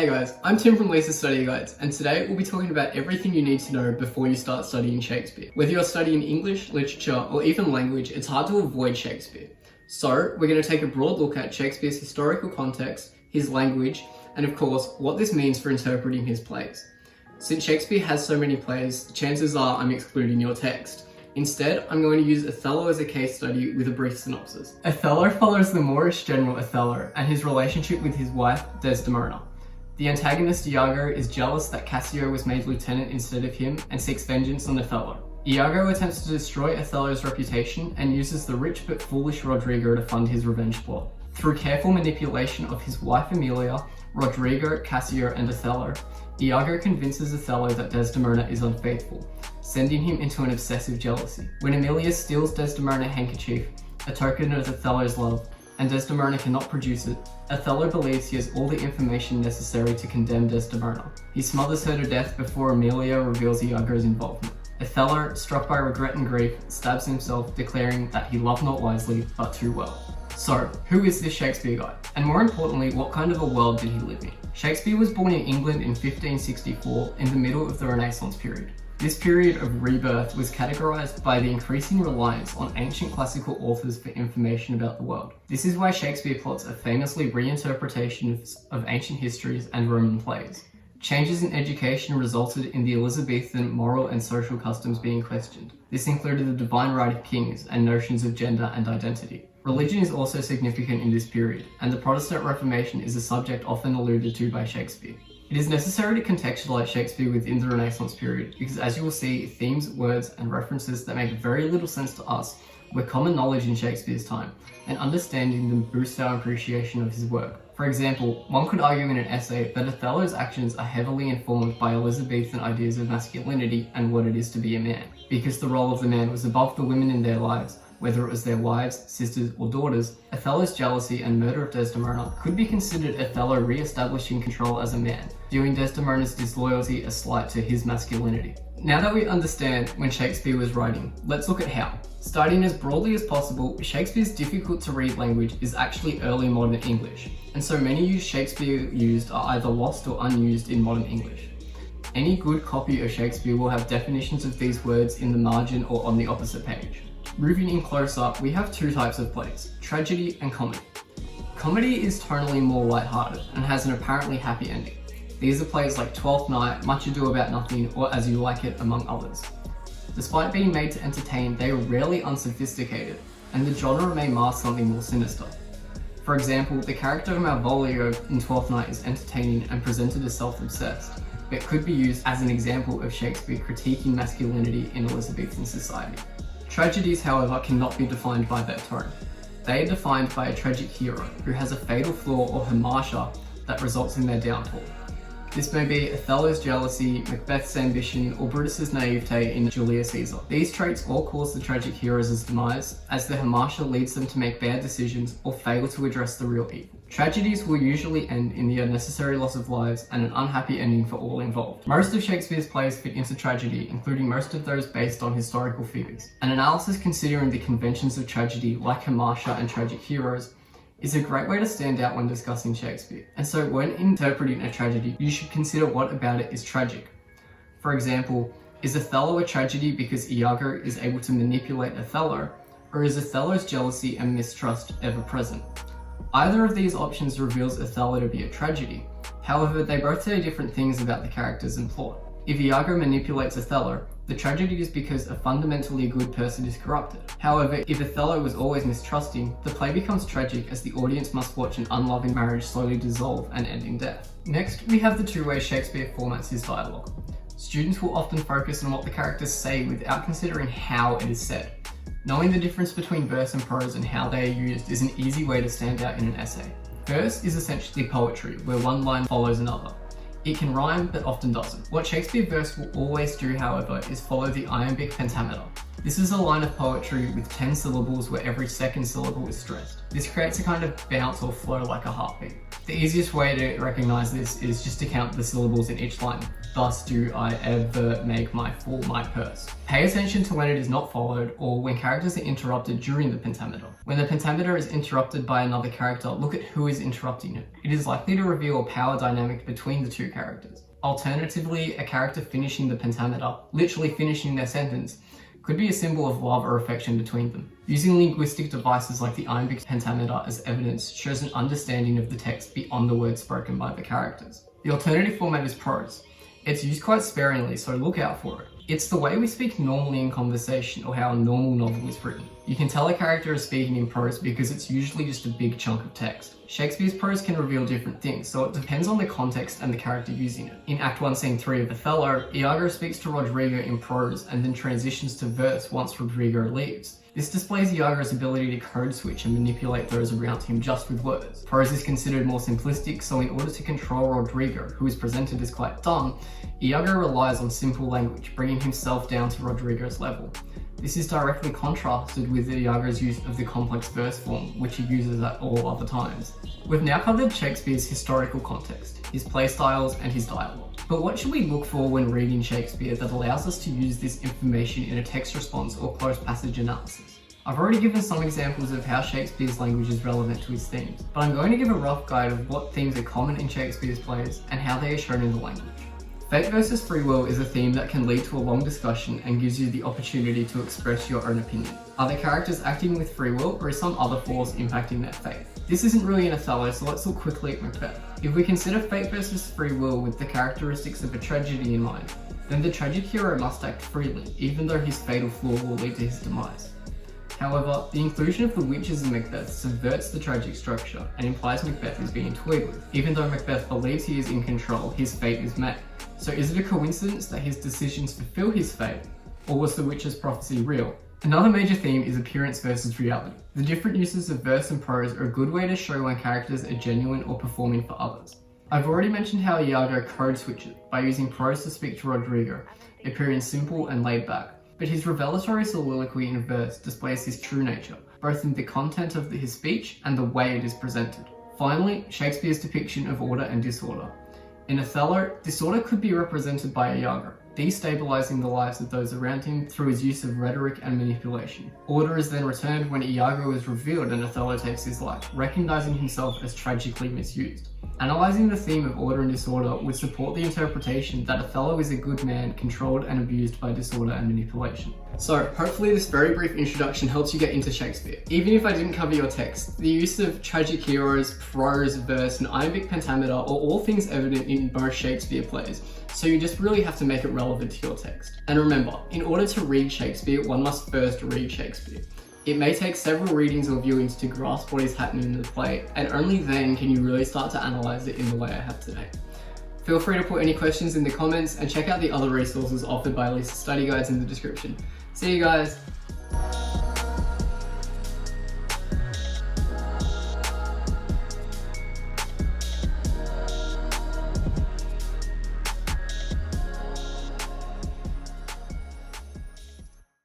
Hey guys, I'm Tim from Lisa's Study Guides, and today we'll be talking about everything you need to know before you start studying Shakespeare. Whether you're studying English, literature, or even language, it's hard to avoid Shakespeare. So, we're going to take a broad look at Shakespeare's historical context, his language, and of course, what this means for interpreting his plays. Since Shakespeare has so many plays, chances are I'm excluding your text. Instead, I'm going to use Othello as a case study with a brief synopsis. Othello follows the Moorish general Othello and his relationship with his wife, Desdemona. The antagonist Iago is jealous that Cassio was made lieutenant instead of him and seeks vengeance on Othello. Iago attempts to destroy Othello's reputation and uses the rich but foolish Rodrigo to fund his revenge plot. Through careful manipulation of his wife Emilia, Rodrigo, Cassio, and Othello, Iago convinces Othello that Desdemona is unfaithful, sending him into an obsessive jealousy. When Emilia steals Desdemona's handkerchief, a token of Othello's love, and Desdemona cannot produce it, Othello believes he has all the information necessary to condemn Desdemona. He smothers her to death before Emilia reveals Iago's involvement. Othello, struck by regret and grief, stabs himself, declaring that he loved not wisely, but too well. So, who is this Shakespeare guy? And more importantly, what kind of a world did he live in? Shakespeare was born in England in 1564, in the middle of the Renaissance period. This period of rebirth was categorized by the increasing reliance on ancient classical authors for information about the world. This is why Shakespeare plots are famously reinterpretations of ancient histories and Roman plays. Changes in education resulted in the Elizabethan moral and social customs being questioned. This included the divine right of kings and notions of gender and identity. Religion is also significant in this period, and the Protestant Reformation is a subject often alluded to by Shakespeare. It is necessary to contextualize Shakespeare within the Renaissance period because, as you will see, themes, words, and references that make very little sense to us were common knowledge in Shakespeare's time, and understanding them boosts our appreciation of his work. For example, one could argue in an essay that Othello's actions are heavily informed by Elizabethan ideas of masculinity and what it is to be a man, because the role of the man was above the women in their lives. Whether it was their wives, sisters, or daughters, Othello's jealousy and murder of Desdemona could be considered Othello re-establishing control as a man, viewing Desdemona's disloyalty as slight to his masculinity. Now that we understand when Shakespeare was writing, let's look at how. Starting as broadly as possible, Shakespeare's difficult-to-read language is actually early modern English, and so many use Shakespeare used are either lost or unused in modern English. Any good copy of Shakespeare will have definitions of these words in the margin or on the opposite page. Moving in closer, we have two types of plays, tragedy and comedy. Comedy is tonally more lighthearted and has an apparently happy ending. These are plays like Twelfth Night, Much Ado About Nothing, or As You Like It, among others. Despite being made to entertain, they are rarely unsophisticated, and the genre may mask something more sinister. For example, the character of Malvolio in Twelfth Night is entertaining and presented as self-obsessed, but could be used as an example of Shakespeare critiquing masculinity in Elizabethan society. Tragedies, however, cannot be defined by their tone. They are defined by a tragic hero who has a fatal flaw or hamartia that results in their downfall. This may be Othello's jealousy, Macbeth's ambition, or Brutus's naivete in Julius Caesar. These traits all cause the tragic hero's demise, as the hamartia leads them to make bad decisions or fail to address the real evil. Tragedies will usually end in the unnecessary loss of lives and an unhappy ending for all involved. Most of Shakespeare's plays fit into tragedy, including most of those based on historical figures. An analysis considering the conventions of tragedy, like hamartia and tragic heroes, is a great way to stand out when discussing Shakespeare. And so when interpreting a tragedy, you should consider what about it is tragic. For example, is Othello a tragedy because Iago is able to manipulate Othello, or is Othello's jealousy and mistrust ever present? Either of these options reveals Othello to be a tragedy. However, they both say different things about the characters and plot. If Iago manipulates Othello, the tragedy is because a fundamentally good person is corrupted. However, if Othello was always mistrusting, the play becomes tragic as the audience must watch an unloving marriage slowly dissolve and end in death. Next, we have the two ways Shakespeare formats his dialogue. Students will often focus on what the characters say without considering how it is said. Knowing the difference between verse and prose and how they are used is an easy way to stand out in an essay. Verse is essentially poetry, where one line follows another. It can rhyme, but often doesn't. What Shakespeare verse will always do, however, is follow the iambic pentameter. This is a line of poetry with 10 syllables where every second syllable is stressed. This creates a kind of bounce or flow like a heartbeat. The easiest way to recognize this is just to count the syllables in each line. Thus do I ever make my full my purse. Pay attention to when it is not followed or when characters are interrupted during the pentameter. When the pentameter is interrupted by another character, look at who is interrupting it. It is likely to reveal a power dynamic between the two characters. Alternatively, a character finishing the pentameter, literally finishing their sentence, could be a symbol of love or affection between them. Using linguistic devices like the iambic pentameter as evidence shows an understanding of the text beyond the words spoken by the characters. The alternative format is prose. It's used quite sparingly, so look out for it. It's the way we speak normally in conversation or how a normal novel is written. You can tell a character is speaking in prose because it's usually just a big chunk of text. Shakespeare's prose can reveal different things, so it depends on the context and the character using it. In Act 1, Scene 3 of Othello, Iago speaks to Rodrigo in prose and then transitions to verse once Rodrigo leaves. This displays Iago's ability to code switch and manipulate those around him just with words. Prose is considered more simplistic, so in order to control Rodrigo, who is presented as quite dumb, Iago relies on simple language, bringing himself down to Rodrigo's level. This is directly contrasted with Iago's use of the complex verse form, which he uses at all other times. We've now covered Shakespeare's historical context, his play styles, and his dialogue. But what should we look for when reading Shakespeare that allows us to use this information in a text response or closed passage analysis? I've already given some examples of how Shakespeare's language is relevant to his themes, but I'm going to give a rough guide of what themes are common in Shakespeare's plays and how they are shown in the language. Fate versus free will is a theme that can lead to a long discussion and gives you the opportunity to express your own opinion. Are the characters acting with free will or is some other force impacting their fate? This isn't really in Othello, so let's look quickly at Macbeth. If we consider fate versus free will with the characteristics of a tragedy in mind, then the tragic hero must act freely, even though his fatal flaw will lead to his demise. However, the inclusion of the witches in Macbeth subverts the tragic structure and implies Macbeth is being toyed with. Even though Macbeth believes he is in control, his fate is made. So is it a coincidence that his decisions fulfill his fate, or was the witch's prophecy real? Another major theme is appearance versus reality. The different uses of verse and prose are a good way to show when characters are genuine or performing for others. I've already mentioned how Iago code switches by using prose to speak to Rodrigo, appearing simple and laid back. But his revelatory soliloquy in verse displays his true nature, both in the content of his speech and the way it is presented. Finally, Shakespeare's depiction of order and disorder. In Othello, disorder could be represented by Iago, destabilizing the lives of those around him through his use of rhetoric and manipulation. Order is then returned when Iago is revealed and Othello takes his life, recognizing himself as tragically misused. Analyzing the theme of order and disorder would support the interpretation that Othello is a good man controlled and abused by disorder and manipulation. So, hopefully this very brief introduction helps you get into Shakespeare. Even if I didn't cover your text, the use of tragic heroes, prose, verse, and iambic pentameter are all things evident in both Shakespeare plays, so you just really have to make it relevant to your text. And remember, in order to read Shakespeare, one must first read Shakespeare. It may take several readings or viewings to grasp what is happening in the play, and only then can you really start to analyze it in the way I have today. Feel free to put any questions in the comments and check out the other resources offered by Lisa's study guides in the description. See you guys!